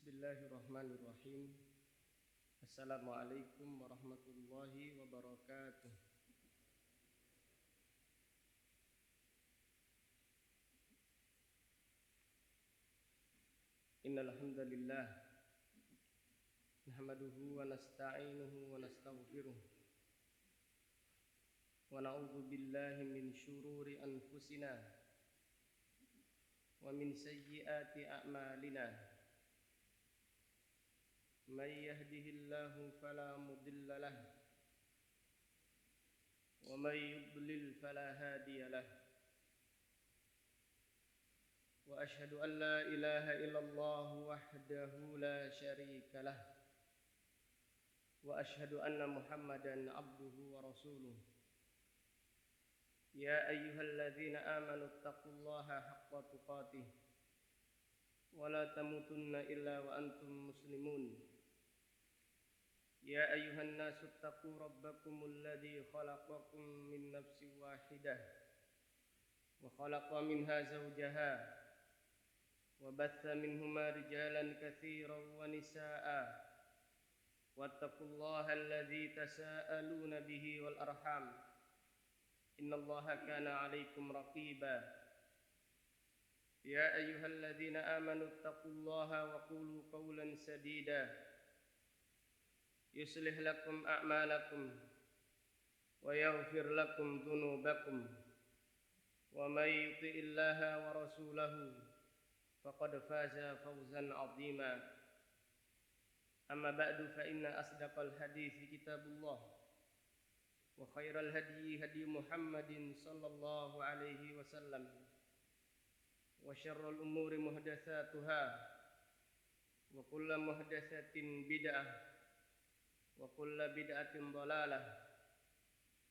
Bismillahirrahmanirrahim. Assalamualaikum warahmatullahi wabarakatuh. Innal hamdalillah nahmaduhu wa nasta'inuhu wa nastaghfiruh wa na'udzu billahi min syururi anfusina wa min sayyiati a'malina. Man yahdihillahu fala mudilla lahu wa man yudlil fala hadiya lahu. Wa ashhadu an la ilaha illallah wahdahu la syarika lah. Wa ashhadu anna Muhammadan abduhu wa rasuluh. Ya ayyuhalladzina amanu taqullaha haqqa tuqatih wa la tamutunna illa wa antum muslimun. Ya ayyuhan nasu taqu rabbakumul ladzi khalaqakum min nafsin wahidah wa khalaqa minha zawjaha wa batha minhuma rijalan katsiran wa nisaa'a wattaqullaha alladzi tasaaluna bihi wal arham innallaha kana 'alaikum raqiba. Ya ayyuhalladzina amanu taqullaha wa qulu qawlan sadida yuslih lakum a'malakum wa yaghfir lakum dhunubakum wa may yuti'illaha wa rasulahu faqad faza fawzan 'azima. Amma ba'du fa inna asdaqal hadithi kitabullah wa khairal hadyi hadyi Muhammadin sallallahu alaihi wasallam wa syarrul umuri muhdatsatuha wa kullu muhdatsatin bid'ah wa kullu bid'atin dhalalah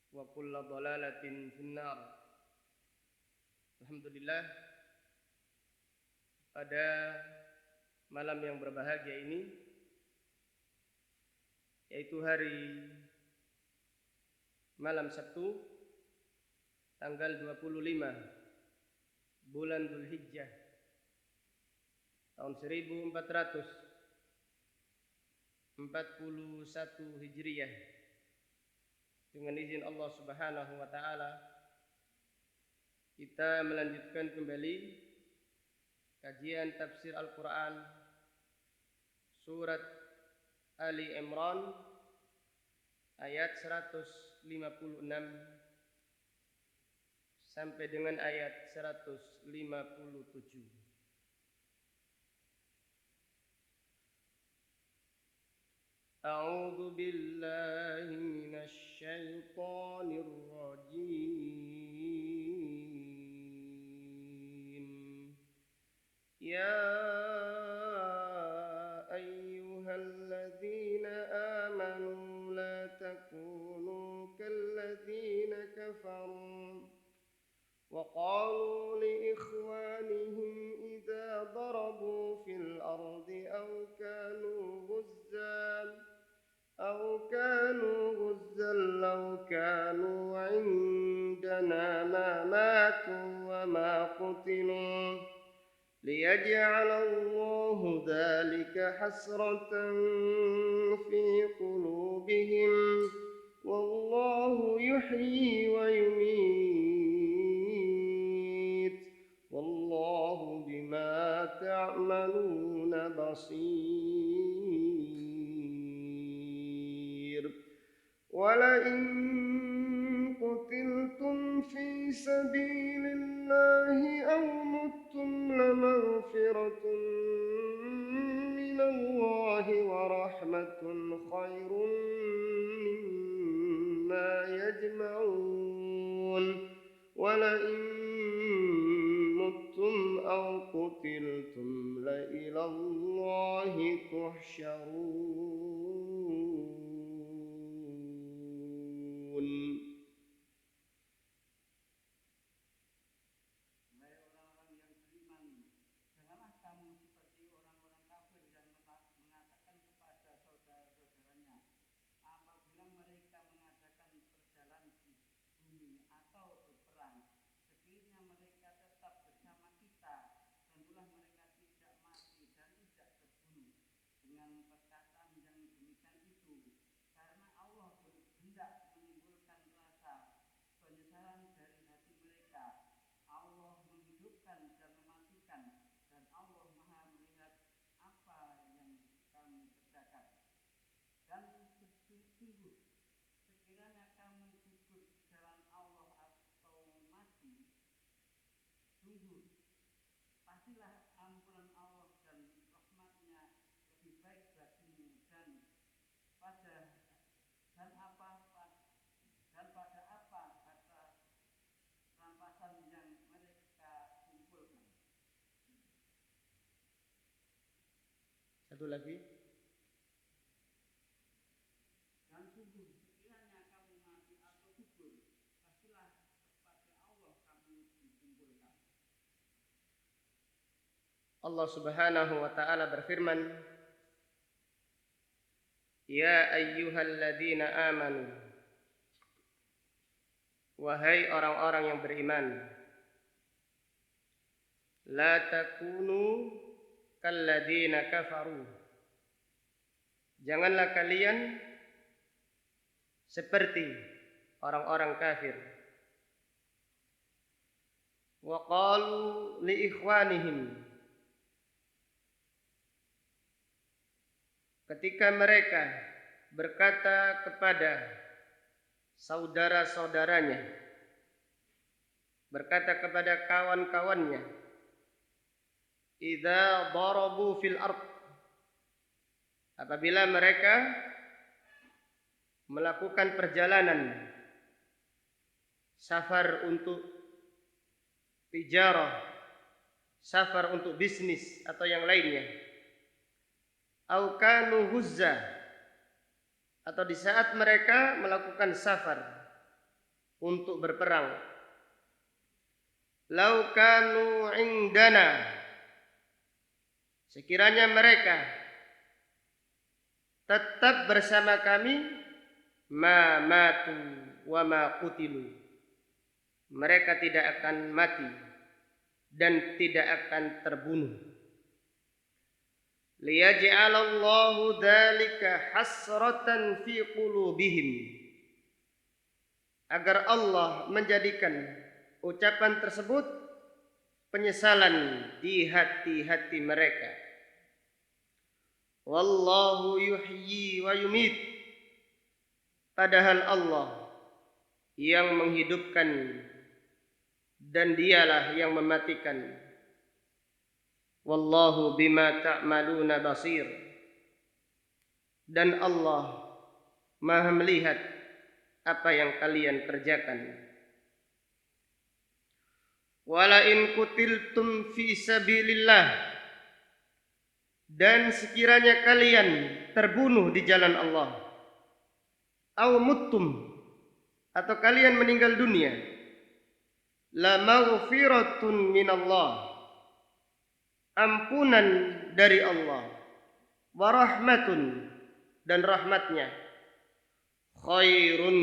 wa kullu dhalalatin finnar. Alhamdulillah, pada malam yang berbahagia ini, yaitu hari malam Sabtu tanggal 25 bulan Dzulhijjah tahun 1441 Hijriyah, dengan izin Allah Subhanahu wa taala kita melanjutkan kembali kajian tafsir Al-Qur'an surat Ali Imran ayat 156 sampai dengan ayat 157. A'udzu billahi minasy syaithanir rajim. Ya ayyuhalladzina amanu la takunu kalladzina kafaru wa qalu li ikhwanihim idza darabu fil ardi aw kanu غزا لو كانوا عندنا ما ماتوا وما قتلوا ليجعل الله ذلك حسرة في قلوبهم والله يحيي ويميت والله بما تعملون بصير. ولئن قتلتم في سبيل الله أو متم لمغفرة من الله ورحمة خير مما يجمعون. ولئن متم أو قتلتم لإلى الله تحشرون. sungguh pastilah ampunan Allah dan rahmatnya lebih baik bagimu dan pada harta rampasan yang mereka kumpulkan. Satu lagi. Dan sungguh sekiranya kamu mati atau gugur, pastilah kepada Allah kamu dikumpulkan. Allah Subhanahu wa taala berfirman, Ya ayyuhalladzina amanu, wahai orang-orang yang beriman, la takunu kalladzina kafaru, janganlah kalian seperti orang-orang kafir. Wa qalu li ikhwanihim, ketika mereka berkata kepada saudara-saudaranya, berkata kepada kawan-kawannya, idza darabu fil ard, apabila mereka melakukan perjalanan safar untuk tijarah, safar untuk bisnis atau yang lainnya, au kanu huzza, atau di saat mereka melakukan safar untuk berperang, lau kanu indana, sekiranya mereka tetap bersama kami, ma matu wa ma qutilu, mereka tidak akan mati dan tidak akan terbunuh. Liyaj'alallahu dzalika hasratan fi qulubihim, agar Allah menjadikan ucapan tersebut penyesalan di hati-hati mereka. Wallahu yuhyi wa yumit, padahal Allah yang menghidupkan dan dialah yang mematikan. Wallahu bima ta'maluna basir, dan Allah Maha melihat apa yang kalian kerjakan. Wala in kutiltum fi sabilillah, dan sekiranya kalian terbunuh di jalan Allah, au muttum, atau kalian meninggal dunia, la maghfiratun minallah, ampunan dari Allah, wa rahmatun, dan rahmatnya, khairun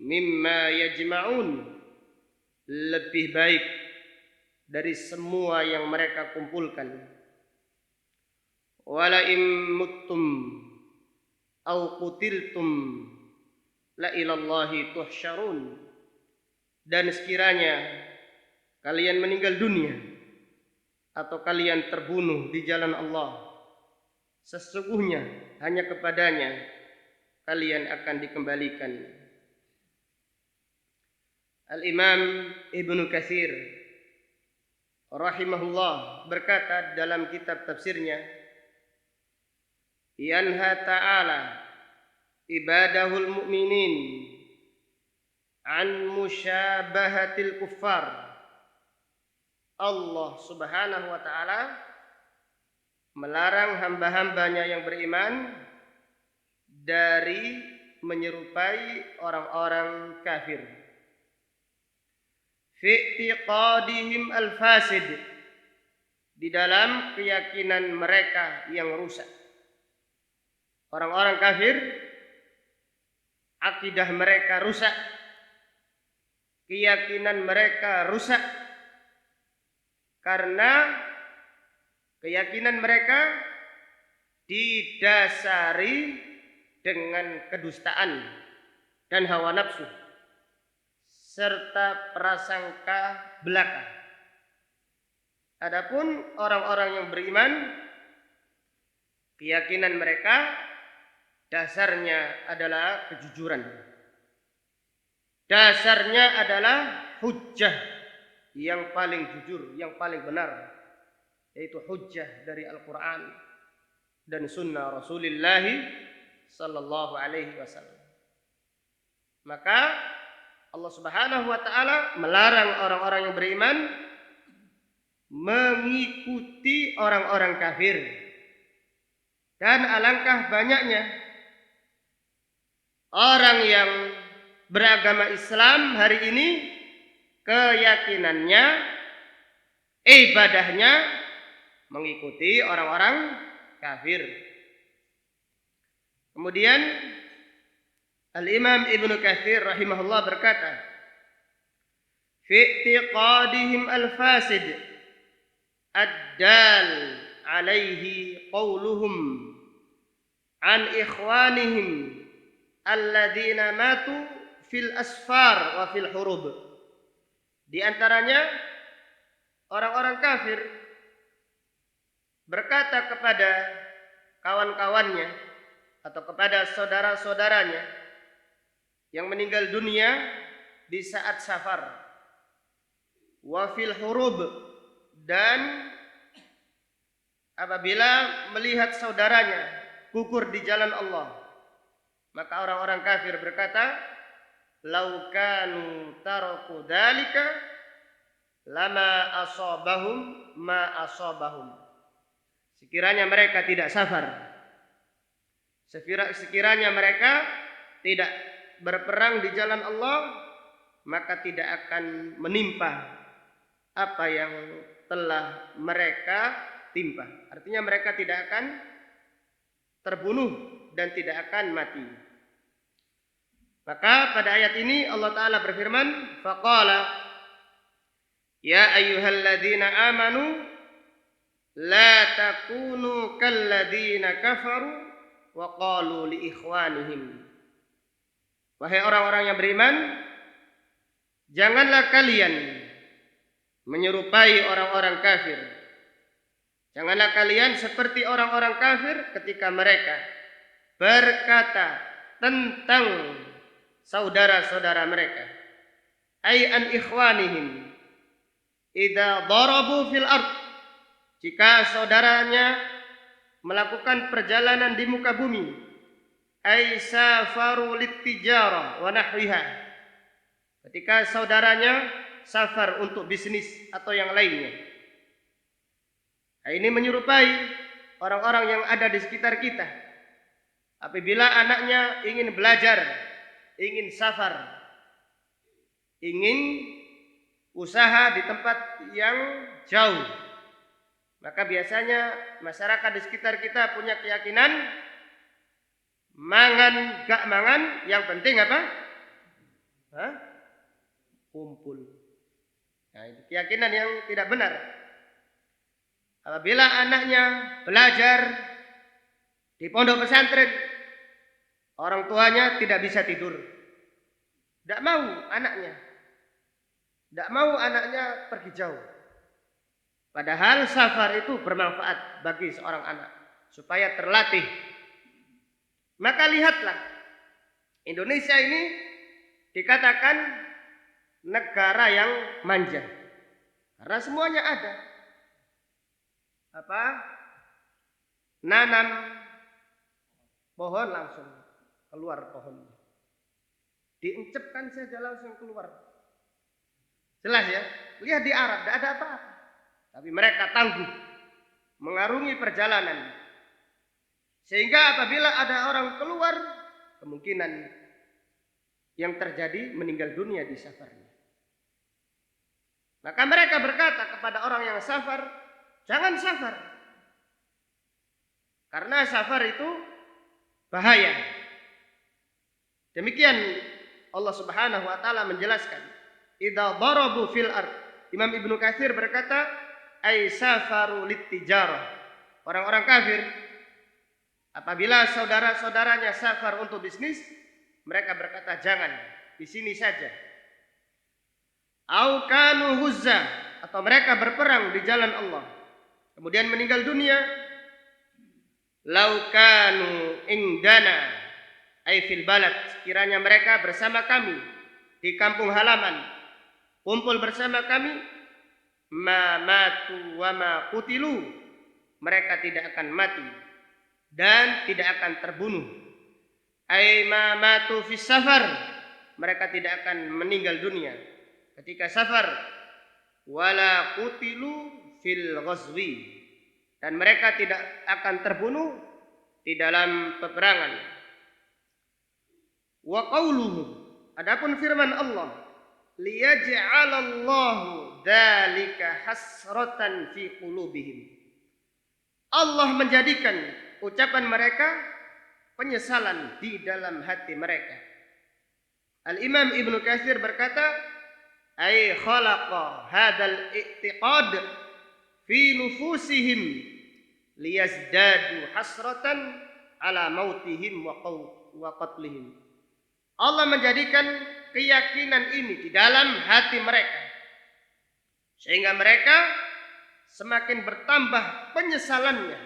mimma yajma'un, lebih baik dari semua yang mereka kumpulkan. Wala in muttum au qutiltum la ilallahi tuhsyarun, dan sekiranya kalian meninggal dunia atau kalian terbunuh di jalan Allah, sesungguhnya hanya kepadanya kalian akan dikembalikan. Al-Imam Ibnu Katsir rahimahullah berkata dalam kitab tafsirnya, yanha ta'ala ibadahul mu'minin an musyabahatil kuffar. Allah Subhanahu wa ta'ala melarang hamba-hambanya yang beriman dari menyerupai orang-orang kafir. Fi i'tiqadihim al-fasid, di dalam keyakinan mereka yang rusak. Orang-orang kafir, akidah mereka rusak, keyakinan mereka rusak, karena keyakinan mereka didasari dengan kedustaan dan hawa nafsu serta prasangka belaka. Adapun orang-orang yang beriman, keyakinan mereka dasarnya adalah kejujuran, dasarnya adalah hujjah, yang paling jujur, yang paling benar, yaitu hujjah dari Al-Quran dan sunnah Rasulullah sallallahu alaihi wasallam. Maka Allah Subhanahu wa taala melarang orang-orang yang beriman mengikuti orang-orang kafir. Dan alangkah banyaknya orang yang beragama Islam hari ini, keyakinannya, ibadahnya mengikuti orang-orang kafir. Kemudian Al-Imam Ibnu Katsir rahimahullah berkata, fi i'tiqadihim al-fasid ad-dal alaihi qawluhum an ikhwanihim alladzina matu fil asfar wa fil hurub. Di antaranya orang-orang kafir berkata kepada kawan-kawannya atau kepada saudara-saudaranya yang meninggal dunia di saat safar, wa fil hurub, dan apabila melihat saudaranya gugur di jalan Allah, maka orang-orang kafir berkata, "Lau kanu taraku dzalika lama asabahum ma asabahum." Sekiranya mereka tidak safar, sekiranya mereka tidak berperang di jalan Allah, maka tidak akan menimpa apa yang telah mereka timpa. Artinya mereka tidak akan terbunuh dan tidak akan mati. Maka pada ayat ini Allah Ta'ala berfirman, faqala ya ayyuhalladzina amanu la takunu kalladzina kafaru wa qalu li ikhwanihim. Wahai orang-orang yang beriman, janganlah kalian menyerupai orang-orang kafir. Janganlah kalian seperti orang-orang kafir ketika mereka berkata tentang saudara-saudara mereka. Ay an ikhwanihim idza darabu fil ard. Jika saudaranya melakukan perjalanan di muka bumi, ay safaru littijarah wa nahwiha. Ketika saudaranya safar untuk bisnis atau yang lainnya. Nah, ini menyerupai orang-orang yang ada di sekitar kita. Apabila anaknya ingin belajar, ingin safar, ingin usaha di tempat yang jauh, maka biasanya masyarakat di sekitar kita punya keyakinan, mangan gak mangan, yang penting apa? Kumpul. Nah, itu keyakinan yang tidak benar. Apabila anaknya belajar di pondok pesantren, orang tuanya tidak bisa tidur. Tidak mau anaknya. Tidak mau anaknya pergi jauh. Padahal safar itu bermanfaat bagi seorang anak supaya terlatih. Maka lihatlah, Indonesia ini dikatakan negara yang manja. Karena semuanya ada. Nanam pohon langsung keluar pohonnya. Diencepkan saja langsung keluar. Jelas ya? Lihat di Arab, tidak ada apa-apa. Tapi mereka tangguh mengarungi perjalanan. Sehingga apabila ada orang keluar, kemungkinan yang terjadi meninggal dunia di safarnya. Maka mereka berkata kepada orang yang safar, jangan safar. Karena safar itu bahaya. Demikian Allah Subhanahu wa taala menjelaskan, idza darabu fil ard. Imam Ibnu Katsir berkata, ay safaru littijarah. Orang-orang kafir apabila saudara-saudaranya safar untuk bisnis, mereka berkata jangan, di sini saja. Au kanu huzza, atau mereka berperang di jalan Allah, kemudian meninggal dunia. Lau kanu indana ay fil balad, sekiranya mereka bersama kami di kampung halaman, kumpul bersama kami, ma matu wa ma qutilu, mereka tidak akan mati dan tidak akan terbunuh. Ai ma matu fis safar, mereka tidak akan meninggal dunia ketika safar. Wala qutilu fil ghazwi, dan mereka tidak akan terbunuh di dalam peperangan. Wa qauluhu, adapun firman Allah, liyaj'alallahu dzalika hasratan fi qulubihim, Allah menjadikan ucapan mereka penyesalan di dalam hati mereka. Al-Imam Ibnu Katsir berkata, ay khalaqa hadzal i'tiqad fi nufusihim liyazdadu hasratan ala mautihim wa qatlihim. Allah menjadikan keyakinan ini di dalam hati mereka sehingga mereka semakin bertambah penyesalannya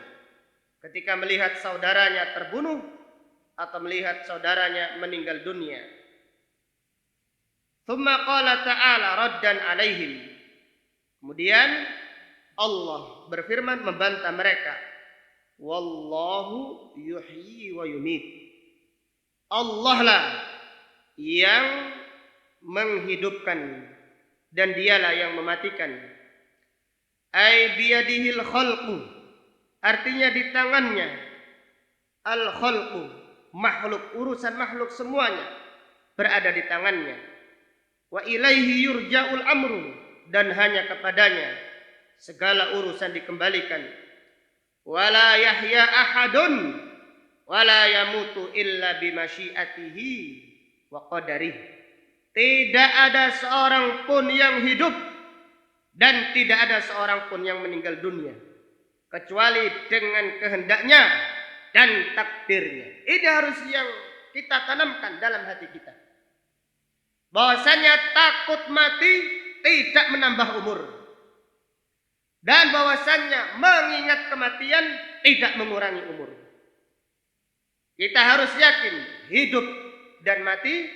ketika melihat saudaranya terbunuh atau melihat saudaranya meninggal dunia. Tsumma qala ta'ala raddan alaihim, kemudian Allah berfirman membantah mereka, wallahu yuhyi wa yumit, Allah lah yang menghidupkan dan dialah yang mematikan. Ai biyadihil khalqu, artinya di tangannya. Al khalqu, makhluk, urusan makhluk semuanya berada di tangannya. Wa ilaihi yurja'ul amru, dan hanya kepadanya segala urusan dikembalikan. Wala yahya ahadun wala yamutu illa bimasyiatihi wa qadarih. Tidak ada seorang pun yang hidup dan tidak ada seorang pun yang meninggal dunia kecuali dengan kehendaknya dan takdirnya. Ini harus yang kita tanamkan dalam hati kita, bahwasanya takut mati tidak menambah umur, dan bahwasanya mengingat kematian tidak mengurangi umur. Kita harus yakin hidup dan mati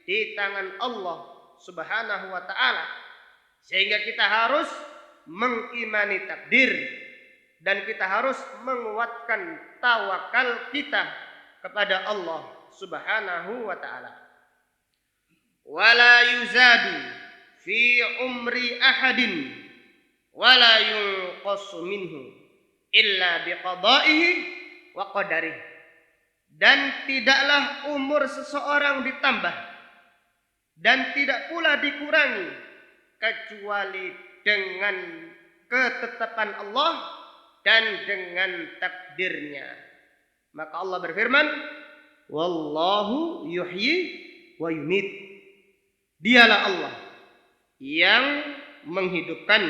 di tangan Allah Subhanahu wa ta'ala, sehingga kita harus mengimani takdir dan kita harus menguatkan tawakal kita kepada Allah Subhanahu wa ta'ala. Wala yuzadu fi umri ahadin wala yunqasu minhu illa biqada'ihi wa qadarihi. Dan tidaklah umur seseorang ditambah dan tidak pula dikurangi kecuali dengan ketetapan Allah dan dengan takdirnya. Maka Allah berfirman, wallahu yuhyi wa yumit, dialah Allah yang menghidupkan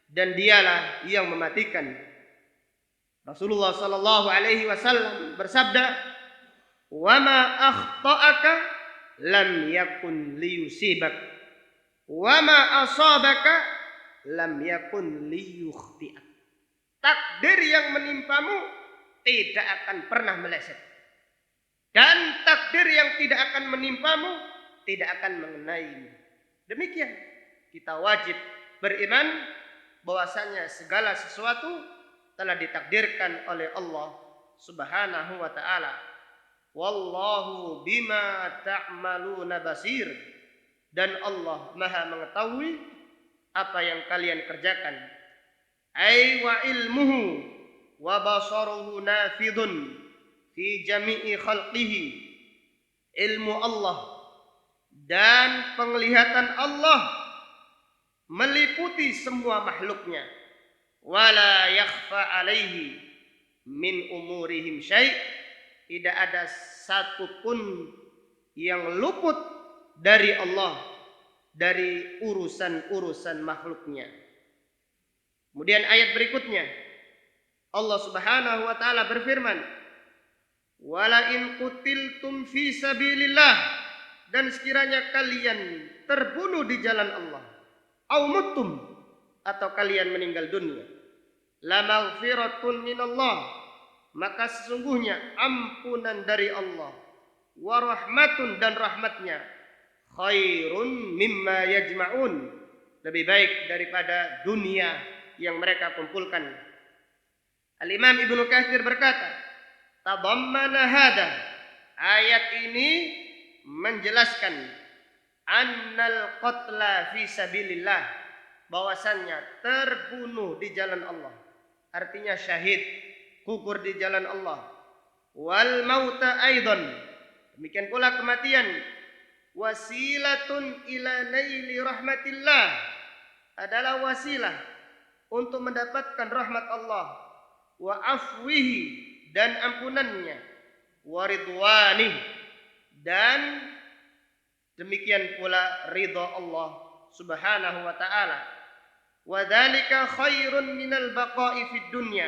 dan dialah yang mematikan. Rasulullah sallallahu alaihi wasallam bersabda, "Wa ma akhta'aka lam yakun liyusibak, wa ma asabaka lam yakun liyukhti'ak." Takdir yang menimpamu tidak akan pernah meleset, dan takdir yang tidak akan menimpamu tidak akan mengenaimu. Demikian kita wajib beriman bahwasanya segala sesuatu telah ditakdirkan oleh Allah Subhanahu wa ta'ala. Wallahu bima ta'maluna basir, dan Allah Maha mengetahui apa yang kalian kerjakan. Ai wa ilmuhu wa basaruhu nafidun fi jami'i khalqihi, ilmu Allah dan penglihatan Allah meliputi semua makhluknya. Wala yakhfa alaihi min umurihim syai', tidak ada satupun yang luput dari Allah dari urusan-urusan makhluknya. Kemudian ayat berikutnya Allah Subhanahu wa ta'ala berfirman, wala in qutiltum fi sabilillah, dan sekiranya kalian terbunuh di jalan Allah, au muttum, atau kalian meninggal dunia, la maghfiratun minallah, maka sesungguhnya ampunan dari Allah, wa rahmatun, dan rahmatnya, khairun mimma yajma'un, lebih baik daripada dunia yang mereka kumpulkan. Al-Imam Ibnu Katsir berkata, tadammana hada, ayat ini menjelaskan annal qatla fi sabilillah, bahwasannya terbunuh di jalan Allah, artinya syahid, gugur di jalan Allah. Wal mauta aidan, demikian pula kematian, wasilatun ila naili rahmatillah, adalah wasilah untuk mendapatkan rahmat Allah, wa afwihi, dan ampunannya, wa ridwanih, dan demikian pula ridha Allah subhanahu wa ta'ala. Wa dzalika khairun minal baqa'i fid dunya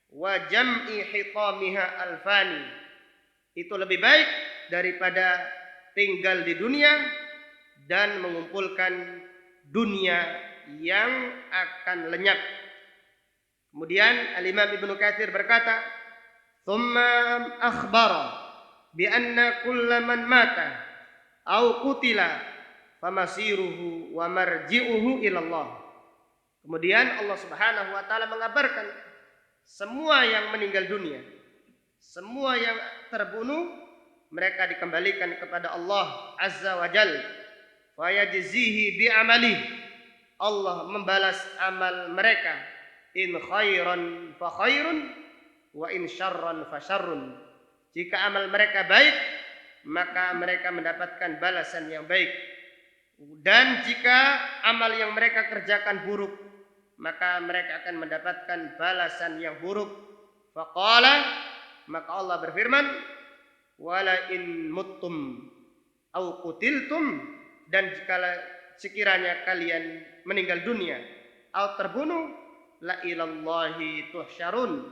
wa jam'i hitamiha alfani, itu lebih baik daripada tinggal di dunia dan mengumpulkan dunia yang akan lenyap. Kemudian Al-Imam Ibnu Katsir berkata, thumma akhbara bi anna kulla man mata au qutila famasiruhu wa marji'uhu ilallah. Kemudian Allah Subhanahu wa taala mengabarkan semua yang meninggal dunia, semua yang terbunuh, mereka dikembalikan kepada Allah Azza wa Jalla. Fa yajzihi bi amali, Allah membalas amal mereka. In khairan fa khairun wa in syarran fa syarrun. Jika amal mereka baik, maka mereka mendapatkan balasan yang baik. Dan jika amal yang mereka kerjakan buruk, maka mereka akan mendapatkan balasan yang buruk. Faqala, maka Allah berfirman, wala in muttum au qutiltum, dan jikalau sekiranya kalian meninggal dunia atau terbunuh, la ilallahi tuhsyarun,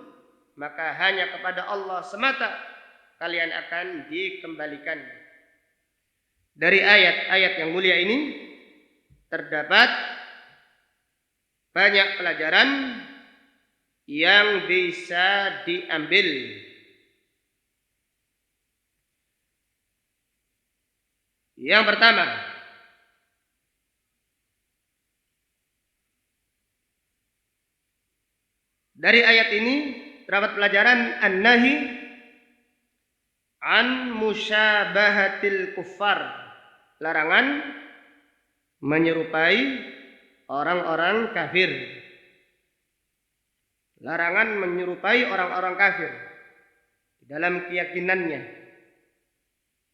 maka hanya kepada Allah semata kalian akan dikembalikan. Dari ayat-ayat yang mulia ini terdapat banyak pelajaran yang bisa diambil. Yang pertama, dari ayat ini terdapat pelajaran an-nahi an musyabahatil kuffar, larangan menyerupai orang-orang kafir. Larangan menyerupai orang-orang kafir di dalam keyakinannya,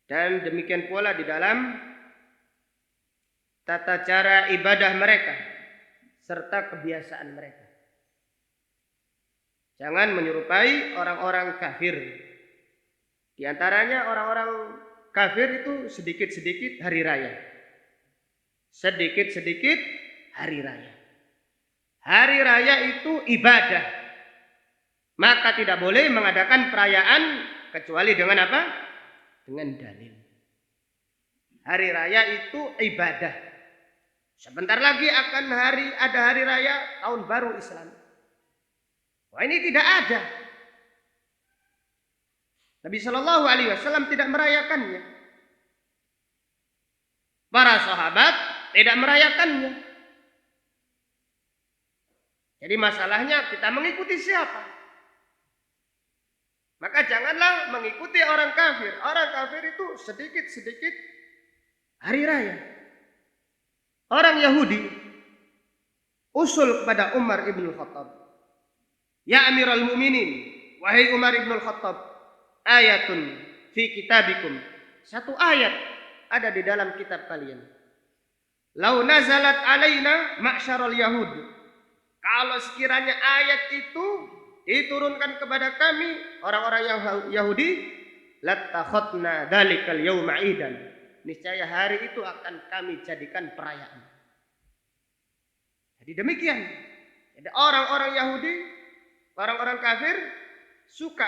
dan demikian pula di dalam tata cara ibadah mereka serta kebiasaan mereka. Jangan menyerupai orang-orang kafir. Di antaranya orang-orang kafir itu sedikit-sedikit hari raya. Sedikit-sedikit hari raya. Hari raya itu ibadah. Maka tidak boleh mengadakan perayaan kecuali dengan apa? Dengan dalil. Hari raya itu ibadah. Sebentar lagi akan ada hari raya tahun baru Islam. Wah, ini tidak ada. Nabi Shallallahu Alaihi Wasallam tidak merayakannya. Para sahabat tidak merayakannya. Jadi masalahnya kita mengikuti siapa? Maka janganlah mengikuti orang kafir. Orang kafir itu sedikit-sedikit hari raya. Orang Yahudi usul kepada Umar ibn Khattab, ya Amirul Mukminin, wahai Umar ibn Khattab, ayatun fi kitabikum, satu ayat ada di dalam kitab kalian. Lau nazalat alaina ma'syarul yahud, kalau sekiranya ayat itu diturunkan kepada kami orang-orang yang Yahudi, lattakhadna dzalikal yauma idan, niscaya hari itu akan kami jadikan perayaan. Jadi demikian. Jadi orang-orang Yahudi, orang-orang kafir suka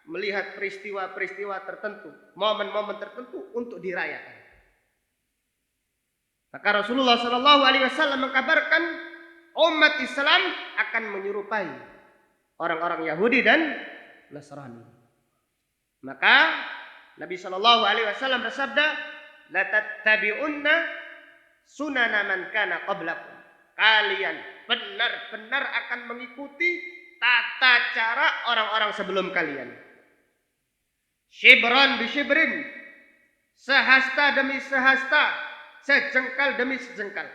melihat peristiwa-peristiwa tertentu, momen-momen tertentu untuk dirayakan. Maka Rasulullah Shallallahu Alaihi Wasallam mengkabarkan umat Islam akan menyerupai orang-orang Yahudi dan Nasrani. Maka Nabi Shallallahu Alaihi Wasallam bersabda, la tattabi'unna sunana man kana qablakum. Kalian benar-benar akan mengikuti tata cara orang-orang sebelum kalian. Shibran bi shibrin, sehasta demi sehasta, sejengkal demi sejengkal.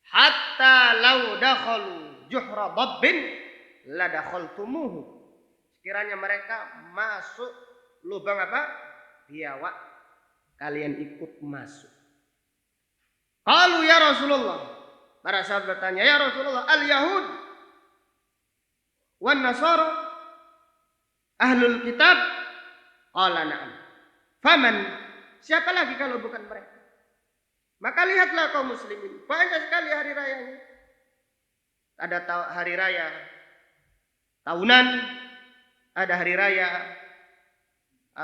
Hatta law dakhalu juhra dabbin la dakhaltumuhu. Sekiranya mereka masuk lubang apa? Biawak, kalian ikut masuk. Qalu ya Rasulullah. Para sahabat bertanya, ya Rasulullah, al-Yahud wan Nasara ahlul kitab? Qala na'am. Faman? Siapa lagi kalau bukan mereka? Maka lihatlah kaum muslimin, banyak sekali hari rayanya. Ada hari raya tahunan, ada hari raya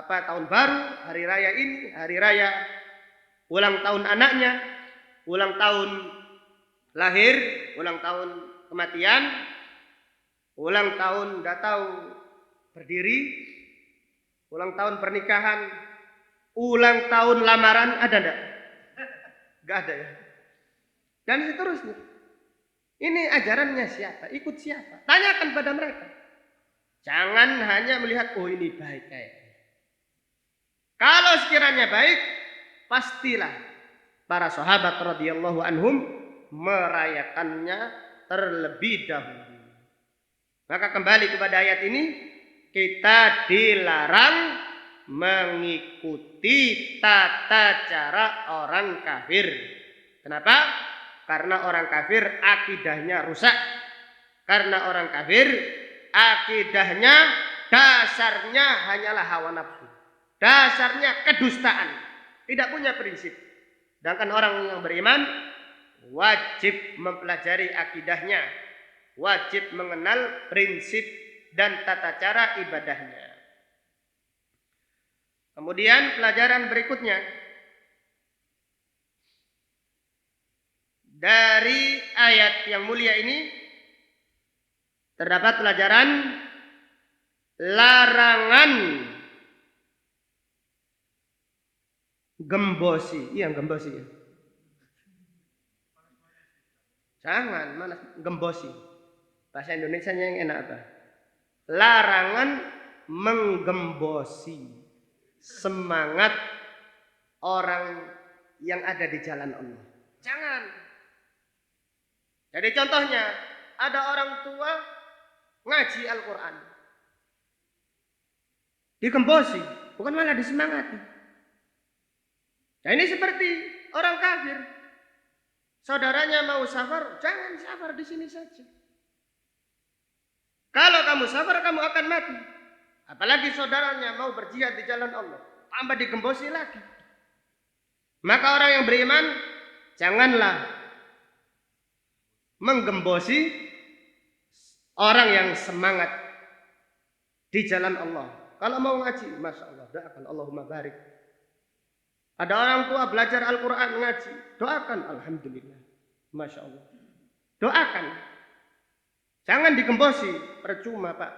tahun baru, hari raya ini, hari raya ulang tahun anaknya, ulang tahun lahir, ulang tahun kematian, ulang tahun udah tahu berdiri, ulang tahun pernikahan, ulang tahun lamaran, ada enggak? Enggak ada ya. Dan seterusnya. Ini ajarannya siapa? Ikut siapa? Tanyakan pada mereka. Jangan hanya melihat, oh ini baik kayaknya. Kalau sekiranya baik, pastilah para sahabat radhiyallahu anhum merayakannya terlebih dahulu. Maka kembali kepada ayat ini, kita dilarang mengikuti tata cara orang kafir. Kenapa? Karena orang kafir akidahnya rusak. Karena orang kafir akidahnya dasarnya hanyalah hawa nafsu. Dasarnya kedustaan. Tidak punya prinsip. Sedangkan orang yang beriman wajib mempelajari akidahnya, wajib mengenal prinsip dan tata cara ibadahnya. Kemudian pelajaran berikutnya dari ayat yang mulia ini terdapat pelajaran larangan gembosi. Iya, gembosi ya. Jangan, mana gembosi. Bahasa Indonesianya yang enak apa? Larangan menggembosi semangat orang yang ada di jalan Allah. Jangan. Jadi contohnya, ada orang tua ngaji Al-Quran. Digembosi, bukan malah disemangati. Nah ini seperti orang kafir. Saudaranya mau safar, jangan safar di sini saja. Kalau kamu safar, kamu akan mati. Apalagi saudaranya mau berjihad di jalan Allah, tambah digembosi lagi. Maka orang yang beriman, janganlah menggembosi orang yang semangat di jalan Allah. Kalau mau ngaji, masya Allah, doakan Allahumma barik. Ada orang tua belajar Al-Quran ngaji, doakan alhamdulillah, masya Allah. Doakan, jangan digembosi, percuma pak,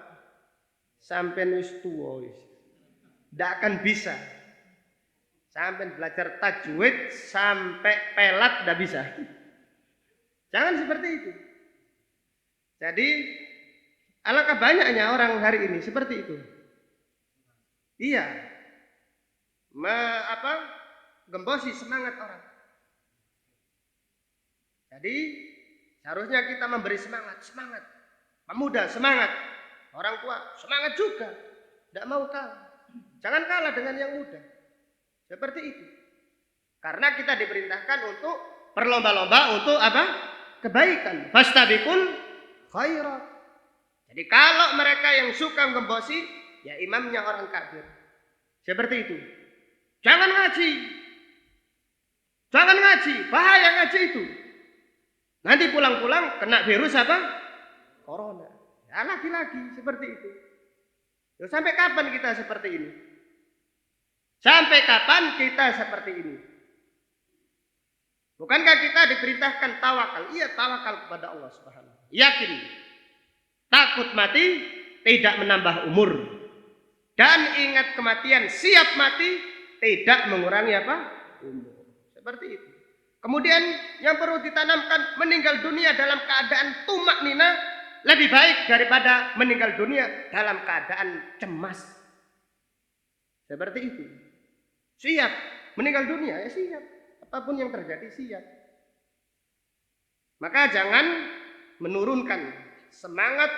sampai wis tua wis, tidak akan bisa. Sampai belajar tajwid sampai pelat tidak bisa. Jangan seperti itu. Jadi alangkah banyaknya orang hari ini seperti itu. Iya, gembosi semangat orang. Jadi seharusnya kita memberi semangat. Pemuda semangat, orang tua semangat juga, tidak mau kalah. Jangan kalah dengan yang muda. Seperti itu. Karena kita diperintahkan untuk berlomba-lomba untuk apa? Kebaikan. Fastabiqul khairat. Jadi kalau mereka yang suka gembosi, ya imamnya orang kafir. Seperti itu. Jangan ngaji, bahaya ngaji itu. Nanti pulang-pulang kena virus apa? Corona. Ya lagi-lagi seperti itu. Ya, sampai kapan kita seperti ini? Sampai kapan kita seperti ini? Bukankah kita diperintahkan tawakal? Iya, tawakal kepada Allah Subhanahu. Yakin, takut mati tidak menambah umur. Dan ingat kematian, siap mati tidak mengurangi apa? Umur. Seperti itu. Kemudian yang perlu ditanamkan, meninggal dunia dalam keadaan tumak nina lebih baik daripada meninggal dunia dalam keadaan cemas. Seperti itu. Siap meninggal dunia, ya siap. Apapun yang terjadi siap. Maka jangan menurunkan semangat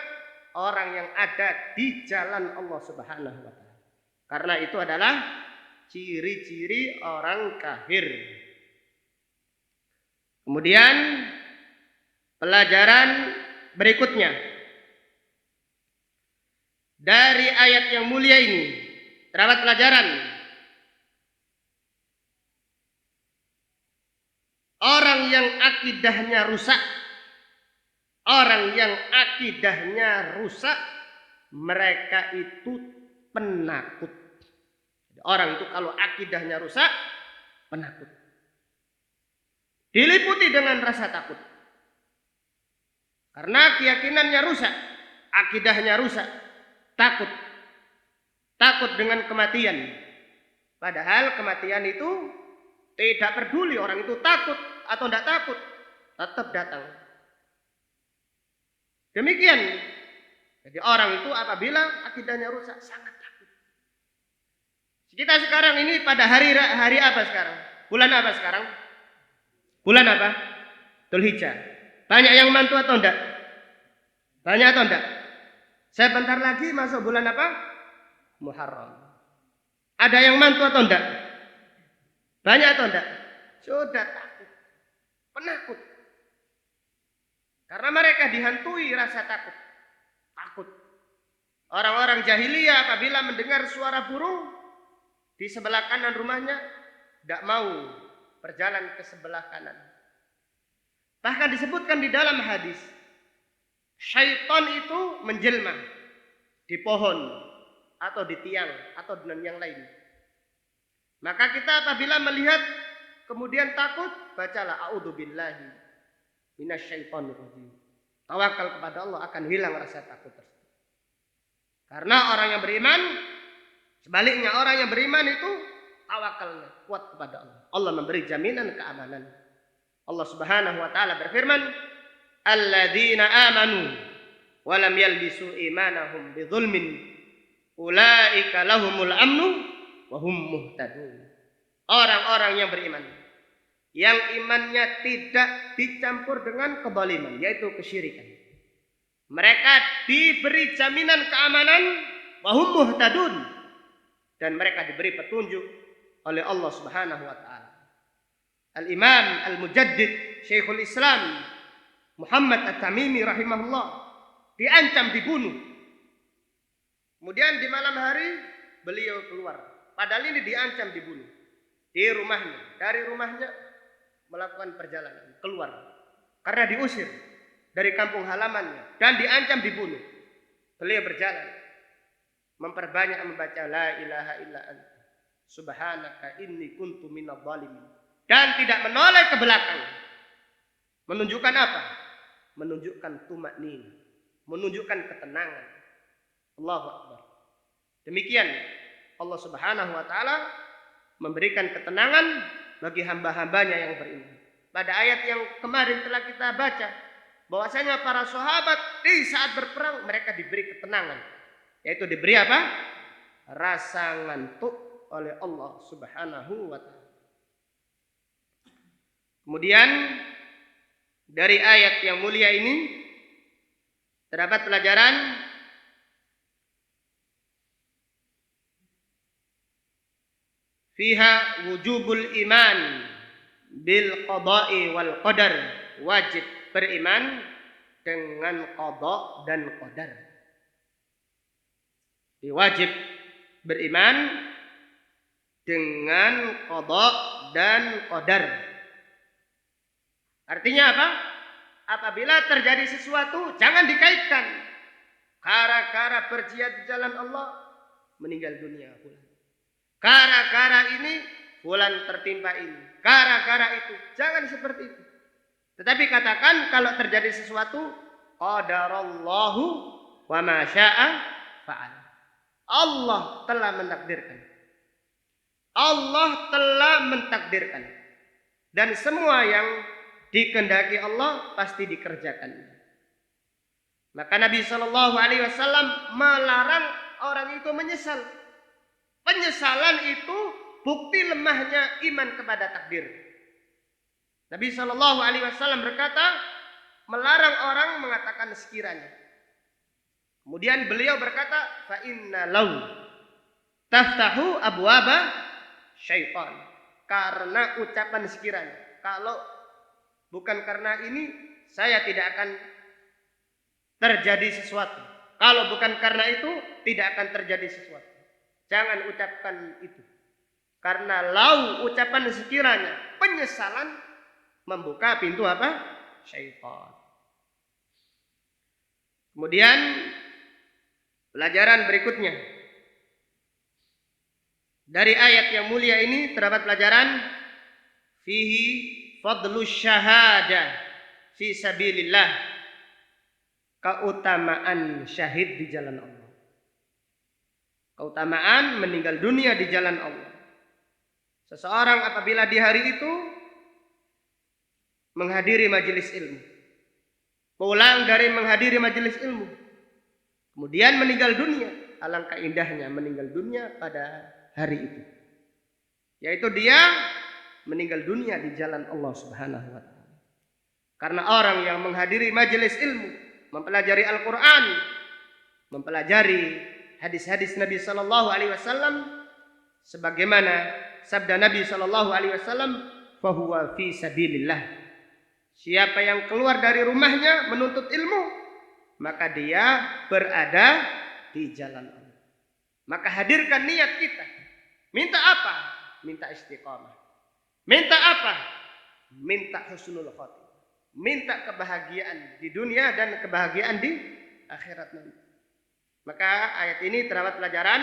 orang yang ada di jalan Allah Subhanahu wa taala. Karena itu adalah ciri-ciri orang kafir. Kemudian pelajaran berikutnya dari ayat yang mulia ini terdapat pelajaran orang yang akidahnya rusak, mereka itu penakut. Orang itu kalau akidahnya rusak, penakut. Diliputi dengan rasa takut. Karena keyakinannya rusak, akidahnya rusak, takut. Takut dengan kematian. Padahal kematian itu tidak peduli orang itu takut atau tidak takut, tetap datang. Demikian. Jadi orang itu apabila akidahnya rusak sangat takut. Kita sekarang ini pada hari apa sekarang? Bulan apa sekarang? Bulan apa? Dzulhijjah. Banyak yang mantu atau enggak? Banyak atau enggak? Sebentar lagi masuk bulan apa? Muharram. Ada yang mantu atau enggak? Banyak atau enggak? Sudah takut. Penakut. Karena mereka dihantui rasa takut. Takut. Orang-orang jahiliyah apabila mendengar suara burung di sebelah kanan rumahnya, tidak mau berjalan ke sebelah kanan. Bahkan disebutkan di dalam hadis, syaitan itu menjelma di pohon atau di tiang atau dengan yang lain. Maka kita apabila melihat kemudian takut, bacalah a'udzubillahi minasyaitonir rajim. Tawakal kepada Allah akan hilang rasa takut tersebut. Karena orang yang beriman, sebaliknya orang yang beriman itu tawakalnya kuat kepada Allah. Allah memberi jaminan keamanan. Allah Subhanahu wa taala berfirman, "Alladzina amanu wa lam yalbisu imanahum bidzulmin, ulaika lahumul amnu wa hum muhtadun." Orang-orang yang beriman yang imannya tidak dicampur dengan kezaliman, yaitu kesyirikan. Mereka diberi jaminan keamanan wa hum muhtadun, dan mereka diberi petunjuk oleh Allah Subhanahu wa taala. Al-Imam Al-Mujaddid Syekhul Islam Muhammad At-Tamimi rahimahullah diancam dibunuh. Kemudian di malam hari beliau keluar. Padahal ini diancam dibunuh. Di rumahnya, dari rumahnya melakukan perjalanan keluar karena diusir dari kampung halamannya dan diancam dibunuh. Beliau berjalan memperbanyak membaca la ilaha illa anta subhanaka inni kuntu minadh dhalimin, dan tidak menoleh ke belakang. Menunjukkan apa? Menunjukkan tumaknin, menunjukkan ketenangan. Allahu akbar. Demikian Allah Subhanahu wa taala memberikan ketenangan bagi hamba-hambanya yang beriman. Pada ayat yang kemarin telah kita baca, bahwasanya para sahabat di saat berperang mereka diberi ketenangan, yaitu diberi apa? Rasa ngantuk oleh Allah Subhanahu wa taala. Kemudian dari ayat yang mulia ini terdapat pelajaran fiha wujubul iman bil qada'i wal qadar, wajib beriman dengan qada dan qadar. Wajib beriman dengan qada dan qadar. Artinya apa? Apabila terjadi sesuatu jangan dikaitkan. Gara-gara berjihad di jalan Allah meninggal dunia fulan. Gara-gara ini fulan tertimpa ini. Gara-gara itu. Jangan seperti itu. Tetapi katakan kalau terjadi sesuatu, qadarallahu wa ma syaa fa'al. Allah telah mentakdirkan. Allah telah mentakdirkan. Dan semua yang dikehendaki Allah pasti dikerjakan. Maka Nabi Shallallahu Alaihi Wasallam melarang orang itu menyesal. Penyesalan itu bukti lemahnya iman kepada takdir. Nabi Shallallahu Alaihi Wasallam berkata, melarang orang mengatakan sekiranya. Kemudian beliau berkata, fa inna law taftahu abwaba syaitan. Karena ucapan sekiranya. Kalau bukan karena ini, saya tidak akan terjadi sesuatu. Kalau bukan karena itu, tidak akan terjadi sesuatu. Jangan ucapkan itu. Karena lau ucapan sekiranya, penyesalan membuka pintu apa? Syaitan. Kemudian pelajaran berikutnya. Dari ayat yang mulia ini terdapat pelajaran fihi fadlus syahadah fi sabilillah. Keutamaan syahid di jalan Allah. Keutamaan meninggal dunia di jalan Allah. Seseorang apabila di hari itu menghadiri majelis ilmu, pulang dari menghadiri majelis ilmu, kemudian meninggal dunia, alangkah indahnya meninggal dunia pada hari itu, yaitu dia meninggal dunia di jalan Allah Subhanahu wa taala. Karena orang yang menghadiri majelis ilmu, mempelajari Al-Qur'an, mempelajari hadis-hadis Nabi sallallahu alaihi wasallam, sebagaimana sabda Nabi sallallahu alaihi wasallam, fahuwa fi sabilillah. Siapa yang keluar dari rumahnya menuntut ilmu, maka dia berada di jalan Allah. Maka hadirkan niat kita. Minta apa? Minta istiqamah. Minta apa? Minta husnul khotimah. Minta kebahagiaan di dunia dan kebahagiaan di akhirat nanti. Maka ayat ini terdapat pelajaran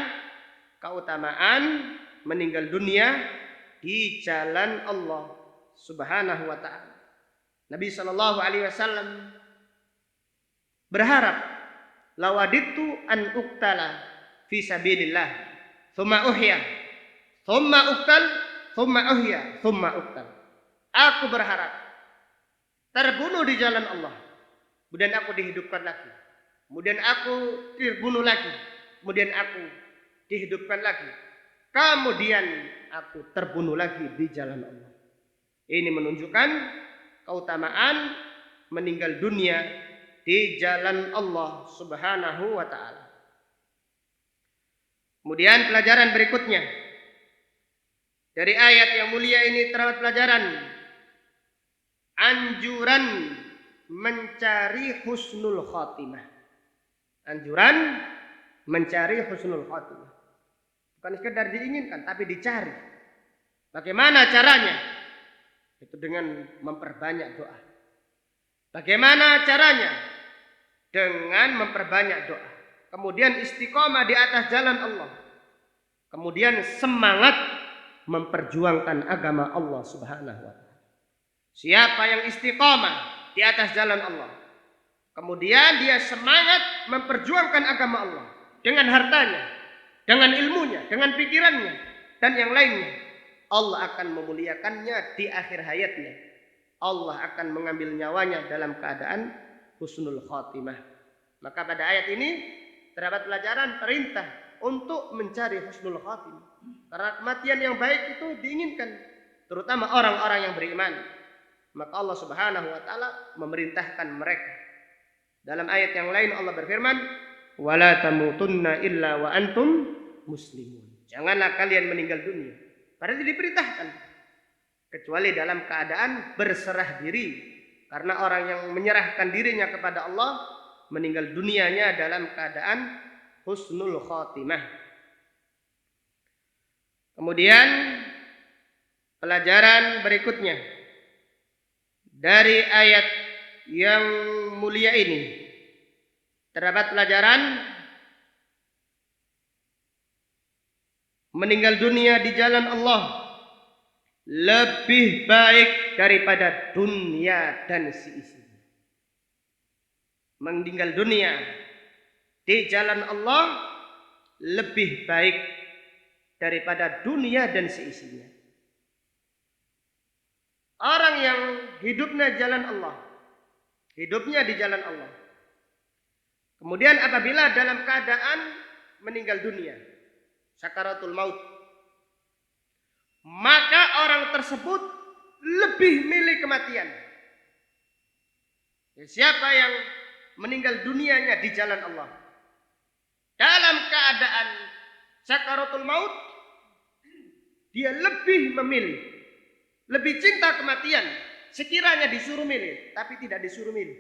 keutamaan meninggal dunia di jalan Allah Subhanahu wa taala. Nabi sallallahu alaihi wasallam berharap, lawadittu an uqtala fi sabilillah, thumma uhya, thumma uqtal, thumma uhya, thumma uqtal. Aku berharap terbunuh di jalan Allah, kemudian aku dihidupkan lagi, kemudian aku terbunuh lagi, kemudian aku dihidupkan lagi, kemudian aku terbunuh lagi di jalan Allah. Ini menunjukkan keutamaan meninggal dunia di jalan Allah Subhanahu wa taala. Kemudian pelajaran berikutnya dari ayat yang mulia ini terdapat pelajaran anjuran mencari husnul khatimah. Anjuran mencari husnul khatimah. Bukan sekedar diinginkan, tapi dicari. Bagaimana caranya? Itu dengan memperbanyak doa. Bagaimana caranya? Dengan memperbanyak doa. Kemudian istiqomah di atas jalan Allah. Kemudian semangat memperjuangkan agama Allah Subhanahu wa taala. Siapa yang istiqomah di atas jalan Allah, kemudian dia semangat memperjuangkan agama Allah dengan hartanya, dengan ilmunya, dengan pikirannya, dan yang lainnya, Allah akan memuliakannya di akhir hayatnya. Allah akan mengambil nyawanya dalam keadaan husnul khatimah. Maka pada ayat ini terdapat pelajaran perintah untuk mencari husnul khatimah. Karena kematian yang baik itu diinginkan, terutama orang-orang yang beriman. Maka Allah Subhanahu wa taala memerintahkan mereka. Dalam ayat yang lain Allah berfirman, "Wala tamutunna illa wa antum muslimun." Janganlah kalian meninggal dunia, padahal diperintahkan, kecuali dalam keadaan berserah diri. Karena orang yang menyerahkan dirinya kepada Allah, meninggal dunianya dalam keadaan husnul khatimah. Kemudian pelajaran berikutnya dari ayat yang mulia ini terdapat pelajaran meninggal dunia di jalan Allah lebih baik daripada dunia dan seisinya. Meninggal dunia di jalan Allah lebih baik daripada dunia dan seisinya. Orang yang hidupnya jalan Allah, hidupnya di jalan Allah, kemudian apabila dalam keadaan meninggal dunia, sakaratul maut, maka orang tersebut lebih milih kematian. Siapa yang meninggal dunianya di jalan Allah dalam keadaan sakaratul maut, dia lebih memilih, lebih cinta kematian. Sekiranya disuruh milih, tapi tidak disuruh milih.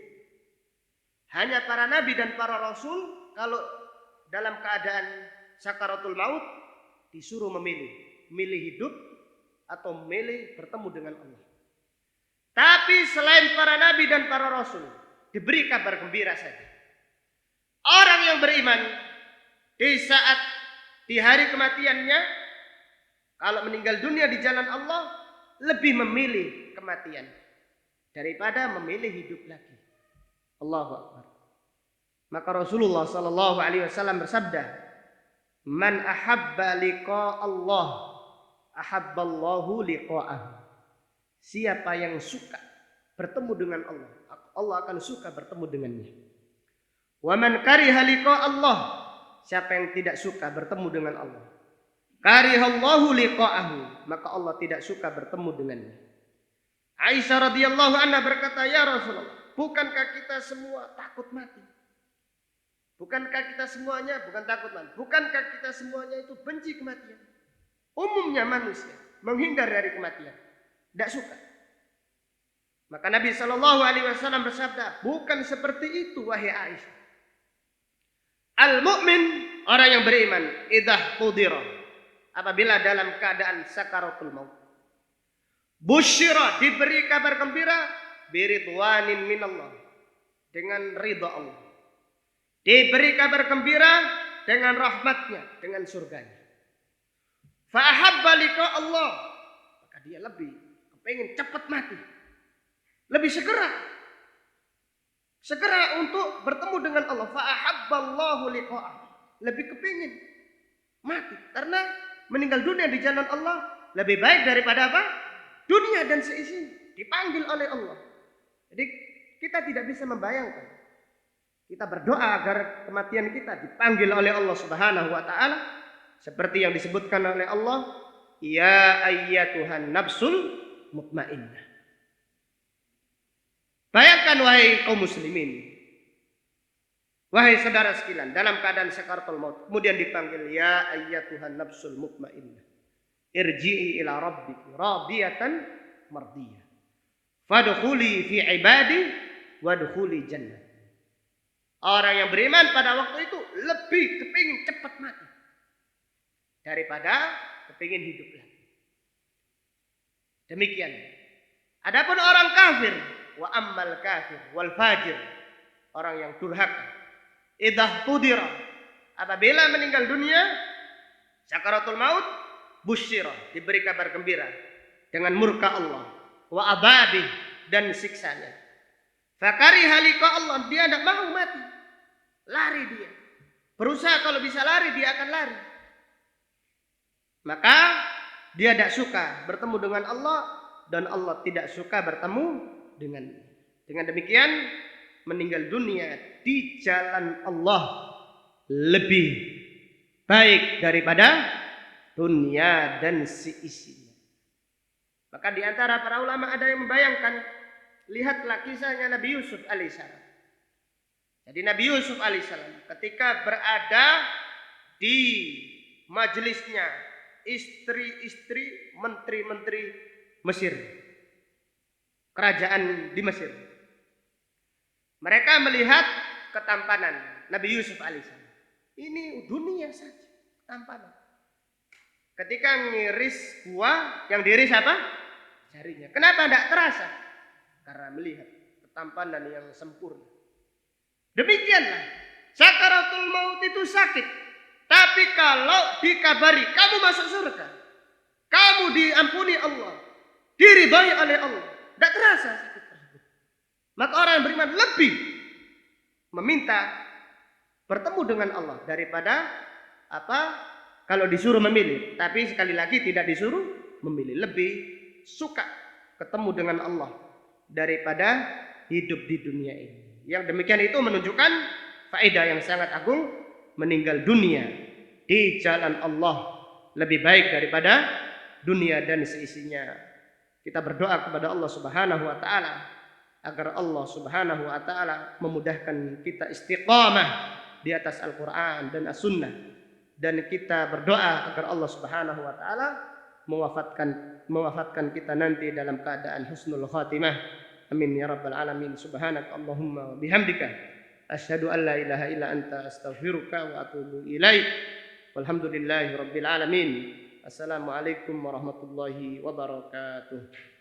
Hanya para nabi dan para rasul kalau dalam keadaan sakaratul maut disuruh memilih, milih hidup atau milih bertemu dengan Allah. Tapi selain para nabi dan para rasul diberi kabar gembira saja. Orang yang beriman di hari kematiannya, kalau meninggal dunia di jalan Allah, lebih memilih kematian daripada memilih hidup lagi. Allahu Akbar. Maka Rasulullah sallallahu alaihi wasallam bersabda, "Man ahabba liqa Allah, ahabballahu liqa'ahu." Siapa yang suka bertemu dengan Allah, Allah akan suka bertemu dengannya. Wa man kariha liqa Allah, siapa yang tidak suka bertemu dengan Allah, karihallahu liqa'ahu, maka Allah tidak suka bertemu dengannya. Aisyah radhiyallahu anha berkata, "Ya Rasulullah, bukankah kita semua takut mati? Bukankah kita semuanya bukan takut mati? Bukankah kita semuanya itu benci kematian? Umumnya manusia menghindar dari kematian, tidak suka." Maka Nabi sallallahu alaihi wasallam bersabda, "Bukan seperti itu wahai Aisyah. Al-mu'min, orang yang beriman, idah qudira, apabila dalam keadaan sakaratul maut, busyira, diberi kabar gembira, biridwanin minallah, dengan ridha Allah, diberi kabar gembira dengan rahmatnya, dengan surganya. Fa ahabba liqa Allah, maka dia lebih kepingin cepat mati, lebih segera untuk bertemu dengan Allah. Fa ahabballahu liqa'ah, lebih kepingin mati karena meninggal dunia di jalan Allah lebih baik daripada apa? Dunia dan seisinya, dipanggil oleh Allah. Jadi kita tidak bisa membayangkan. Kita berdoa agar kematian kita dipanggil oleh Allah Subhanahu wa taala seperti yang disebutkan oleh Allah, "Ya ayyatuhan nafsul mutmainnah." Bayangkan wahai kaum muslimin, wahai saudara sekalian, dalam keadaan sakaratul maut kemudian dipanggil, "Ya ayyatuhan nafsul mutmainnah, irji'i ila rabbiki radiyatan mardiyah, fadkhuli fi ibadi wadkhuli jannah." Orang yang beriman pada waktu itu lebih kepingin cepat mati daripada kepingin hidup lagi. Demikian. Adapun orang kafir, wa ammal kafir wal fajir, orang yang durhaka, idah qudira, apabila meninggal dunia sakaratul maut, busyira, diberi kabar gembira dengan murka Allah, wa adabih, dan siksanya. Fakariha liqa Allah, dia tidak mau mati, lari dia, berusaha kalau bisa lari dia akan lari. Maka dia tidak suka bertemu dengan Allah dan Allah tidak suka bertemu dengan. Dengan demikian meninggal dunia di jalan Allah lebih baik daripada dunia dan seisinya. Maka di antara para ulama ada yang membayangkan, lihatlah kisahnya Nabi Yusuf alaihissalam. Jadi Nabi Yusuf alaihissalam ketika berada di majelisnya istri-istri menteri-menteri Mesir, kerajaan di Mesir, mereka melihat ketampanan Nabi Yusuf alaihissalam. Ini dunia saja ketampanan. Ketika ngiris buah, yang diiris apa? Jarinya. Kenapa tidak terasa? Karena melihat ketampanan yang sempurna. Demikianlah sakaratul maut itu sakit. Tapi kalau dikabari kamu masuk surga, kamu diampuni Allah, diridhai oleh Allah, tidak terasa sakit tersebut. Maka orang yang beriman lebih meminta bertemu dengan Allah daripada apa? Kalau disuruh memilih. Tapi sekali lagi tidak disuruh memilih, lebih suka ketemu dengan Allah daripada hidup di dunia ini. Yang demikian itu menunjukkan faedah yang sangat agung, meninggal dunia di jalan Allah lebih baik daripada dunia dan seisinya. Kita berdoa kepada Allah Subhanahu wa taala agar Allah Subhanahu wa taala memudahkan kita istiqamah di atas Al-Qur'an dan As-Sunnah, dan kita berdoa agar Allah Subhanahu wa taala mewafatkan kita nanti dalam keadaan husnul khatimah. Amin ya rabbal alamin. Subhanaka Allahumma wa bihamdika asyhadu an la ilaha illa anta astaghfiruka wa atubu ilaik. Walhamdulillahi rabbil alamin. Assalamualaikum warahmatullahi wabarakatuh.